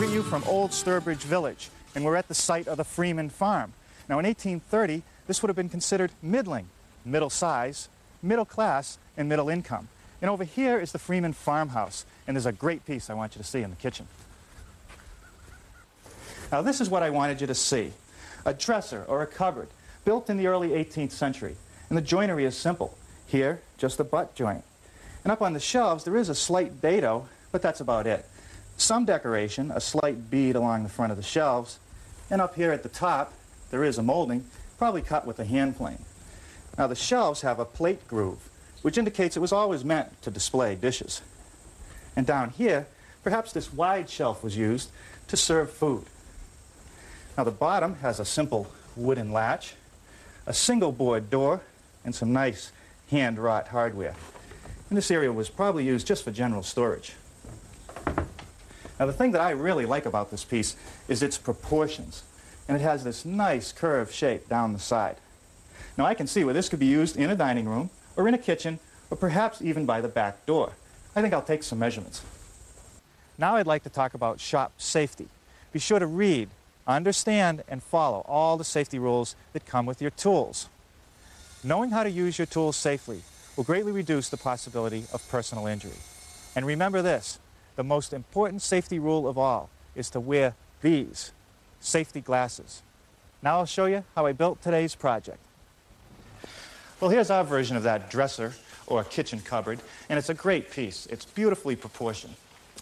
greet you from Old Sturbridge Village, and we're at the site of the Freeman Farm. Now, in 1830, this would have been considered middling, middle size, middle class, and middle income. And over here is the Freeman farmhouse, and there's a great piece I want you to see in the kitchen. Now, this is what I wanted you to see. A dresser or a cupboard built in the early 18th century, and the joinery is simple. Here, just a butt joint. And up on the shelves, there is a slight dado, but that's about it. Some decoration, a slight bead along the front of the shelves, and up here at the top, there is a molding, probably cut with a hand plane. Now, the shelves have a plate groove, which indicates it was always meant to display dishes. And down here, perhaps this wide shelf was used to serve food. Now, the bottom has a simple wooden latch, a single board door, and some nice hand-wrought hardware. And this area was probably used just for general storage. Now, the thing that I really like about this piece is its proportions. And it has this nice curved shape down the side. Now, I can see where this could be used in a dining room, or in a kitchen, or perhaps even by the back door. I think I'll take some measurements. Now I'd like to talk about shop safety. Be sure to read, understand, and follow all the safety rules that come with your tools. Knowing how to use your tools safely will greatly reduce the possibility of personal injury. And remember this, the most important safety rule of all is to wear these safety glasses. Now I'll show you how I built today's project. Well, here's our version of that dresser or kitchen cupboard, and it's a great piece. It's beautifully proportioned.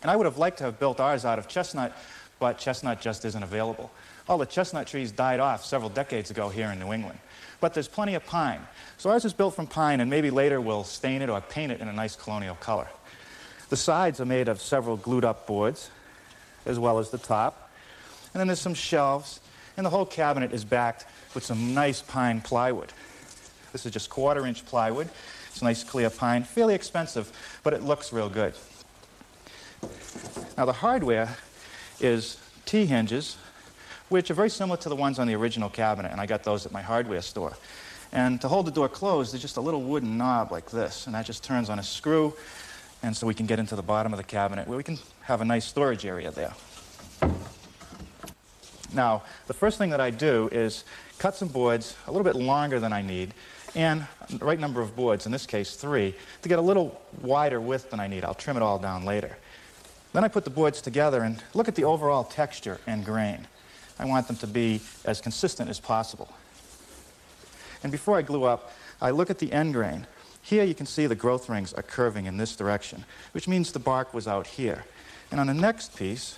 And I would have liked to have built ours out of chestnut, but chestnut just isn't available. All the chestnut trees died off several decades ago here in New England. But there's plenty of pine. So ours is built from pine, and maybe later we'll stain it or paint it in a nice colonial color. The sides are made of several glued-up boards, as well as the top. And then there's some shelves, and the whole cabinet is backed with some nice pine plywood. This is just 1/4-inch plywood. It's nice clear pine, fairly expensive, but it looks real good. Now, the hardware is T-hinges, which are very similar to the ones on the original cabinet, and I got those at my hardware store. And to hold the door closed, there's just a little wooden knob like this, and that just turns on a screw, and so we can get into the bottom of the cabinet where we can have a nice storage area there. Now, the first thing that I do is cut some boards a little bit longer than I need, and the right number of boards, in this case 3, to get a little wider width than I need. I'll trim it all down later. Then I put the boards together and look at the overall texture and grain. I want them to be as consistent as possible. And before I glue up, I look at the end grain. Here you can see the growth rings are curving in this direction, which means the bark was out here. And on the next piece,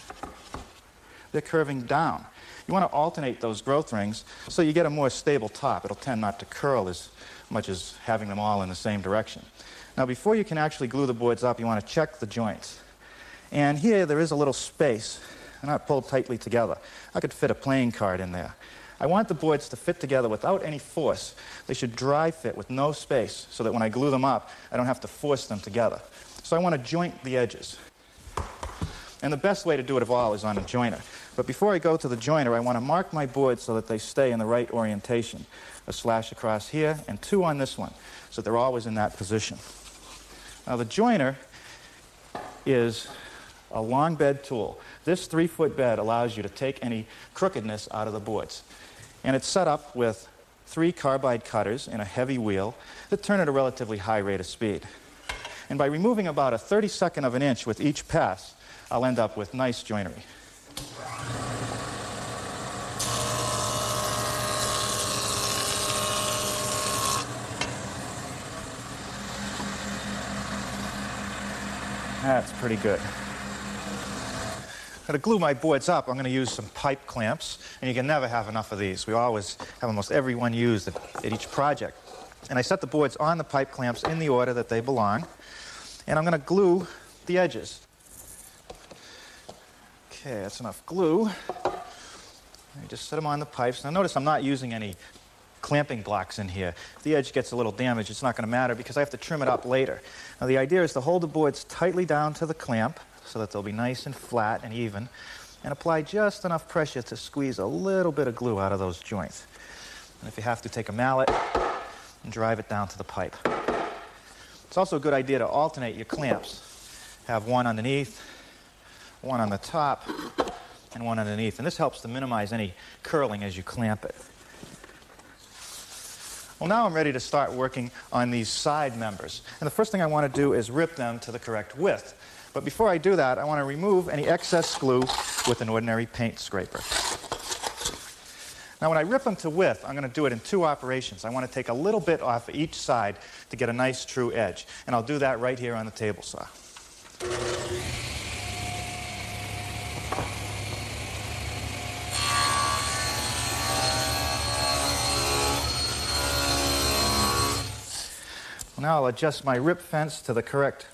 they're curving down. You want to alternate those growth rings so you get a more stable top. It'll tend not to curl as much as having them all in the same direction. Now, before you can actually glue the boards up, you want to check the joints. And here there is a little space. They're not pulled tightly together. I could fit a playing card in there. I want the boards to fit together without any force. They should dry fit with no space so that when I glue them up, I don't have to force them together. So I want to joint the edges. And the best way to do it of all is on a joiner. But before I go to the joiner, I want to mark my boards so that they stay in the right orientation. A slash across here and 2 on this one, so they're always in that position. Now, the joiner is a long bed tool. This 3-foot bed allows you to take any crookedness out of the boards. And it's set up with 3 carbide cutters and a heavy wheel that turn at a relatively high rate of speed. And by removing about a 32nd of an inch with each pass, I'll end up with nice joinery. That's pretty good. Now, to glue my boards up, I'm going to use some pipe clamps, and you can never have enough of these. We always have almost every one used at each project. And I set the boards on the pipe clamps in the order that they belong, and I'm going to glue the edges. Okay, that's enough glue. I just set them on the pipes. Now notice I'm not using any clamping blocks in here. If the edge gets a little damaged, it's not going to matter because I have to trim it up later. Now the idea is to hold the boards tightly down to the clamp so that they'll be nice and flat and even, and apply just enough pressure to squeeze a little bit of glue out of those joints. And if you have to, take a mallet and drive it down to the pipe. It's also a good idea to alternate your clamps. Have one underneath, one on the top, and one underneath. And this helps to minimize any curling as you clamp it. Well, now I'm ready to start working on these side members. And the first thing I want to do is rip them to the correct width. But before I do that, I want to remove any excess glue with an ordinary paint scraper. Now when I rip them to width, I'm going to do it in two operations. I want to take a little bit off each side to get a nice true edge. And I'll do that right here on the table saw. Now I'll adjust my rip fence to the correct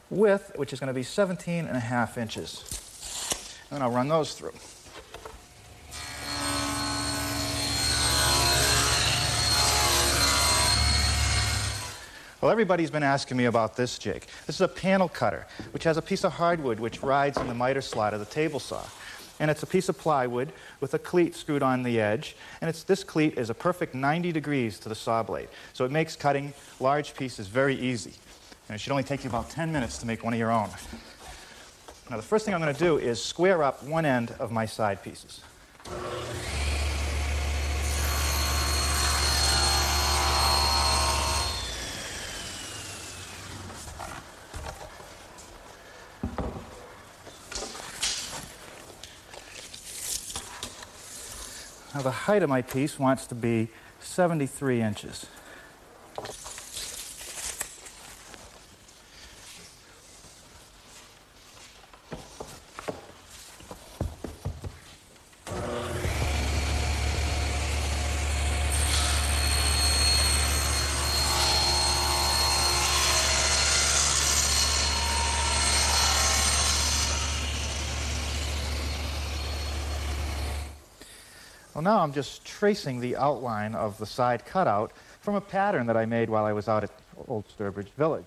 width, which is going to be 17.5 inches. And then I'll run those through. Well, everybody's been asking me about this jig. This is a panel cutter, which has a piece of hardwood which rides in the miter slot of the table saw. And it's a piece of plywood with a cleat screwed on the edge. And this cleat is a perfect 90 degrees to the saw blade. So it makes cutting large pieces very easy. And it should only take you about 10 minutes to make one of your own. Now the first thing I'm going to do is square up one end of my side pieces. Now the height of my piece wants to be 73 inches. Well, now I'm just tracing the outline of the side cutout from a pattern that I made while I was out at Old Sturbridge Village.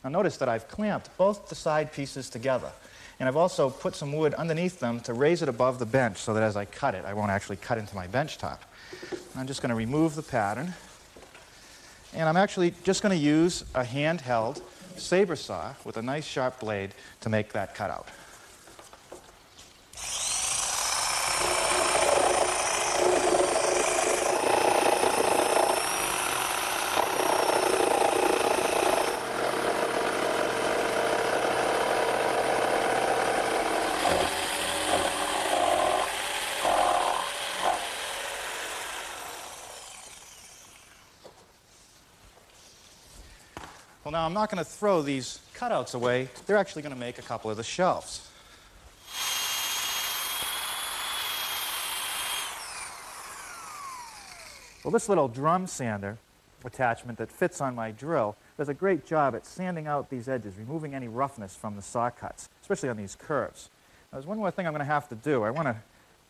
Now notice that I've clamped both the side pieces together, and I've also put some wood underneath them to raise it above the bench so that as I cut it, I won't actually cut into my bench top. I'm just going to remove the pattern, and I'm actually just going to use a handheld saber saw with a nice sharp blade to make that cutout. Well, now I'm not going to throw these cutouts away. They're actually going to make a couple of the shelves. Well, this little drum sander attachment that fits on my drill does a great job at sanding out these edges, removing any roughness from the saw cuts, especially on these curves. Now, there's one more thing I'm going to have to do. I want to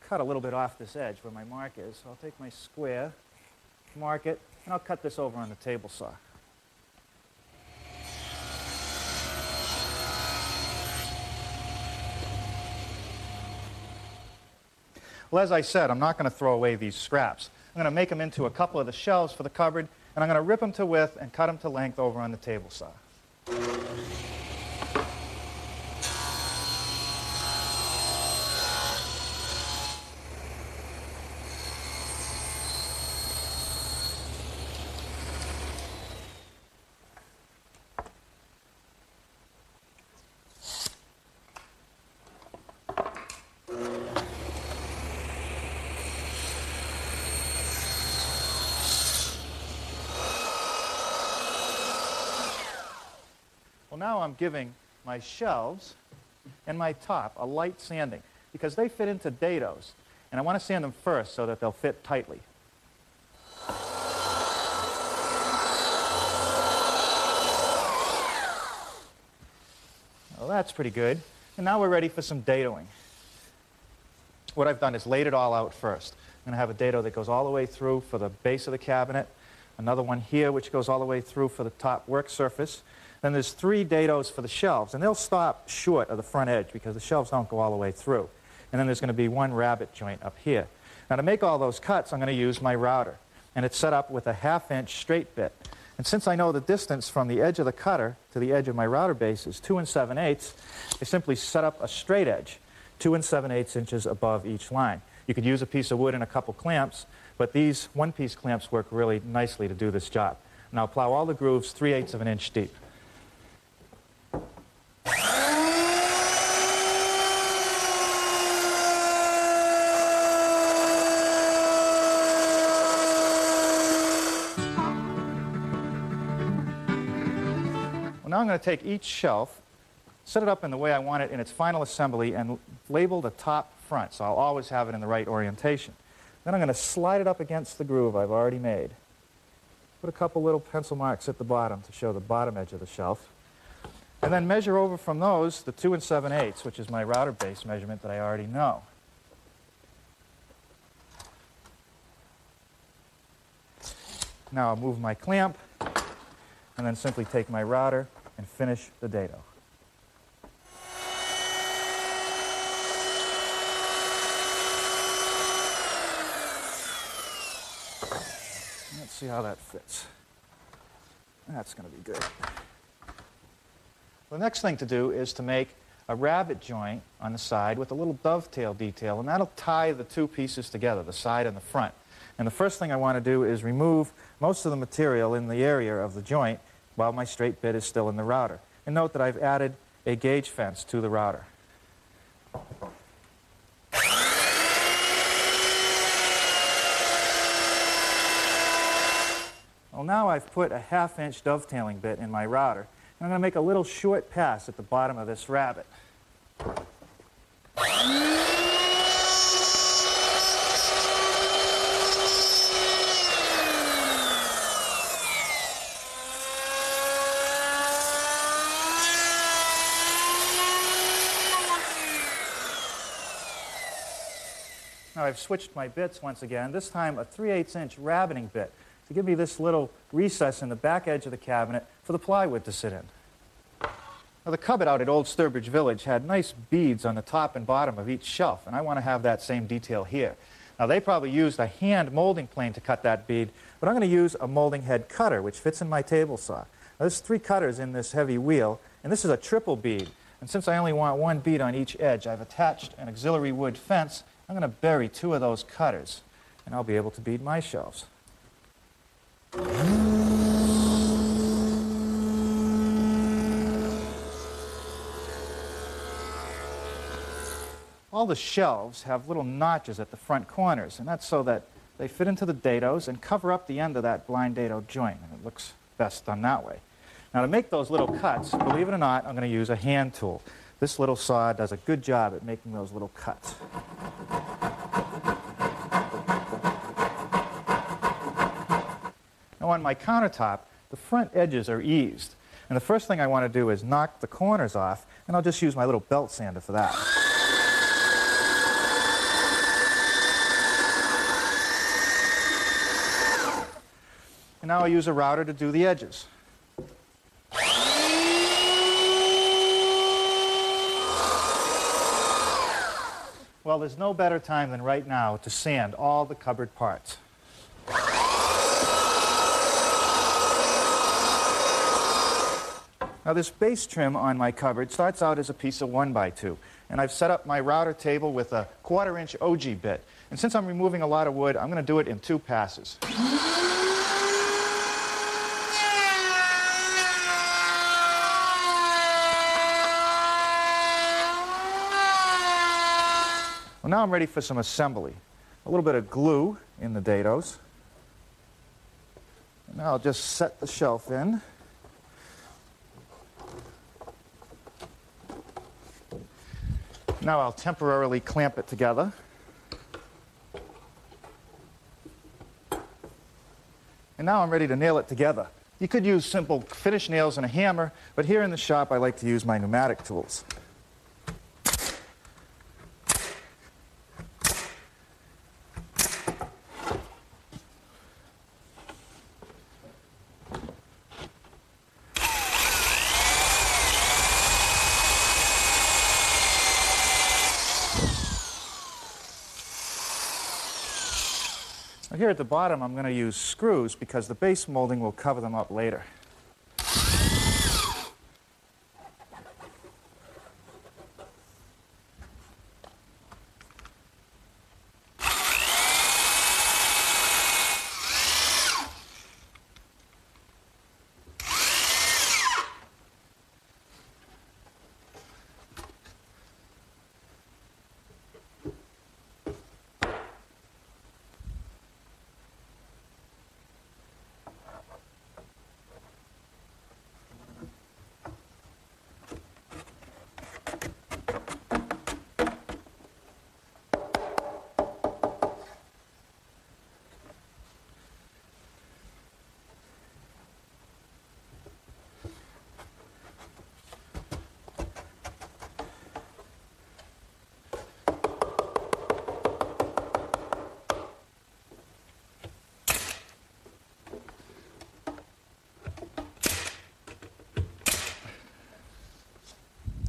cut a little bit off this edge where my mark is. So I'll take my square, mark it, and I'll cut this over on the table saw. Well, as I said, I'm not going to throw away these scraps. I'm going to make them into a couple of the shelves for the cupboard, and I'm going to rip them to width and cut them to length over on the table saw. Well, now I'm giving my shelves and my top a light sanding because they fit into dados, and I want to sand them first so that they'll fit tightly. Well, that's pretty good. And now we're ready for some dadoing. What I've done is laid it all out first. I'm going to have a dado that goes all the way through for the base of the cabinet, another one here which goes all the way through for the top work surface. Then there's 3 dados for the shelves, and they'll stop short of the front edge because the shelves don't go all the way through. And then there's going to be 1 rabbet joint up here. Now to make all those cuts, I'm going to use my router, and it's set up with a 1/2 inch straight bit. And since I know the distance from the edge of the cutter to the edge of my router base is 2 7/8, I simply set up a straight edge. 2 7/8 inches above each line. You could use a piece of wood and a couple clamps, but these one-piece clamps work really nicely to do this job. And I'll plow all the grooves 3/8 of an inch deep. Well, now I'm going to take each shelf, set it up in the way I want it in its final assembly, and label the top front, so I'll always have it in the right orientation. Then I'm going to slide it up against the groove I've already made. Put a couple little pencil marks at the bottom to show the bottom edge of the shelf. And then measure over from those the 2 7/8, which is my router base measurement that I already know. Now I'll move my clamp, and then simply take my router and finish the dado. Let's see how that fits. That's going to be good. The next thing to do is to make a rabbet joint on the side with a little dovetail detail, and that'll tie the two pieces together, the side and the front. And the first thing I want to do is remove most of the material in the area of the joint while my straight bit is still in the router. And note that I've added a gauge fence to the router. Well, now I've put a 1/2 inch dovetailing bit in my router, and I'm going to make a little short pass at the bottom of this rabbet. Now I've switched my bits once again, this time a 3/8 inch rabbeting bit, to give me this little recess in the back edge of the cabinet for the plywood to sit in. Now, the cupboard out at Old Sturbridge Village had nice beads on the top and bottom of each shelf, and I want to have that same detail here. Now, they probably used a hand molding plane to cut that bead, but I'm going to use a molding head cutter, which fits in my table saw. Now, there's 3 cutters in this heavy wheel, and this is a triple bead. And since I only want 1 bead on each edge, I've attached an auxiliary wood fence. I'm going to bury 2 of those cutters, and I'll be able to bead my shelves. All the shelves have little notches at the front corners, and that's so that they fit into the dados and cover up the end of that blind dado joint, and it looks best done that way. Now, to make those little cuts, believe it or not, I'm going to use a hand tool. This little saw does a good job at making those little cuts. Now, on my countertop, the front edges are eased, and the first thing I want to do is knock the corners off, and I'll just use my little belt sander for that. And now I'll use a router to do the edges. Well, there's no better time than right now to sand all the cupboard parts. Now, this base trim on my cupboard starts out as a piece of 1x2, and I've set up my router table with a 1/4 inch OG bit. And since I'm removing a lot of wood, I'm going to do it in 2 passes. Well, now I'm ready for some assembly. A little bit of glue in the dados. And now I'll just set the shelf in. Now I'll temporarily clamp it together. And now I'm ready to nail it together. You could use simple finish nails and a hammer, but here in the shop I like to use my pneumatic tools. Now, here at the bottom, I'm going to use screws because the base molding will cover them up later.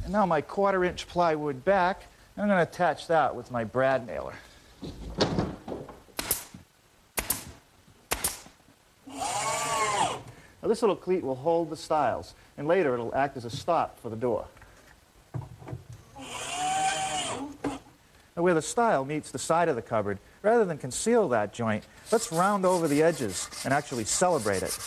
And now my 1/4-inch plywood back, and I'm going to attach that with my brad nailer. Now this little cleat will hold the stiles, and later it'll act as a stop for the door. Now where the stile meets the side of the cupboard, rather than conceal that joint, let's round over the edges and actually celebrate it.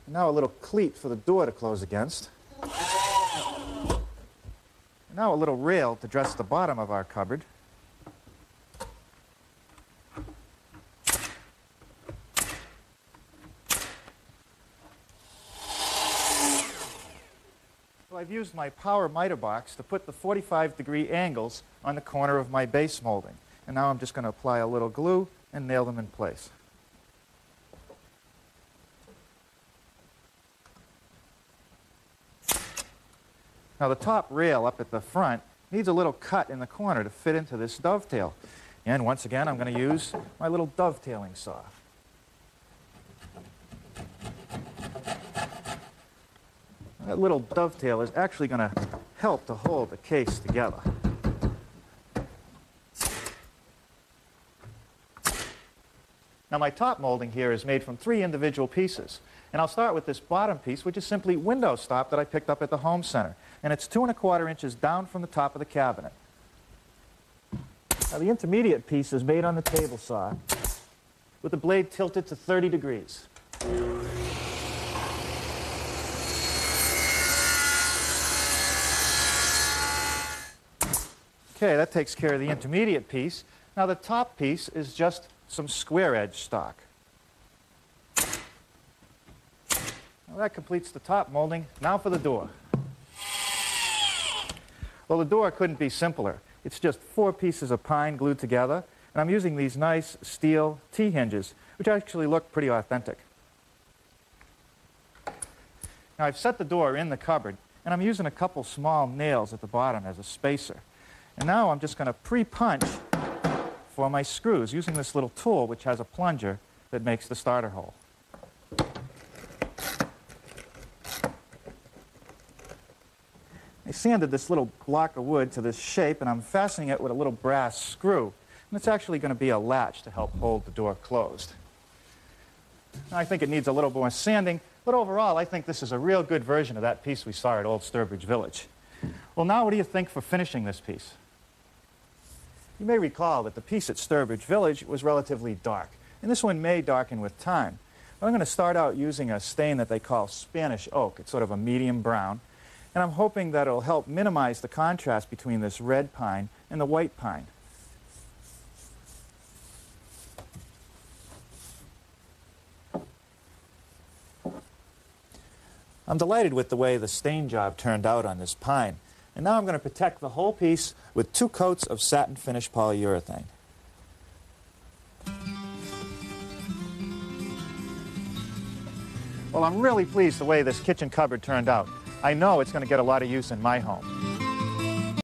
Now a little cleat for the door to close against. Now a little rail to dress the bottom of our cupboard. So I've used my power miter box to put the 45-degree angles on the corner of my base molding. And now I'm just going to apply a little glue and nail them in place. Now the top rail up at the front needs a little cut in the corner to fit into this dovetail. And once again, I'm going to use my little dovetailing saw. That little dovetail is actually going to help to hold the case together. Now my top molding here is made from 3 individual pieces. And I'll start with this bottom piece, which is simply window stop that I picked up at the home center. And it's 2 1/4 inches down from the top of the cabinet. Now the intermediate piece is made on the table saw with the blade tilted to 30 degrees. Okay, that takes care of the intermediate piece. Now the top piece is just some square edge stock. Well, that completes the top molding. Now for the door. Well, the door couldn't be simpler. It's just 4 pieces of pine glued together, and I'm using these nice steel T-hinges, which actually look pretty authentic. Now, I've set the door in the cupboard, and I'm using a couple small nails at the bottom as a spacer. And now I'm just going to pre-punch for my screws using this little tool, which has a plunger that makes the starter hole. I sanded this little block of wood to this shape, and I'm fastening it with a little brass screw. And it's actually going to be a latch to help hold the door closed. Now, I think it needs a little more sanding, but overall, I think this is a real good version of that piece we saw at Old Sturbridge Village. Well, now what do you think for finishing this piece? You may recall that the piece at Sturbridge Village was relatively dark, and this one may darken with time. But I'm going to start out using a stain that they call Spanish oak. It's sort of a medium brown. And I'm hoping that it'll help minimize the contrast between this red pine and the white pine. I'm delighted with the way the stain job turned out on this pine. And now I'm going to protect the whole piece with 2 coats of satin finish polyurethane. Well, I'm really pleased the way this kitchen cupboard turned out. I know it's going to get a lot of use in my home.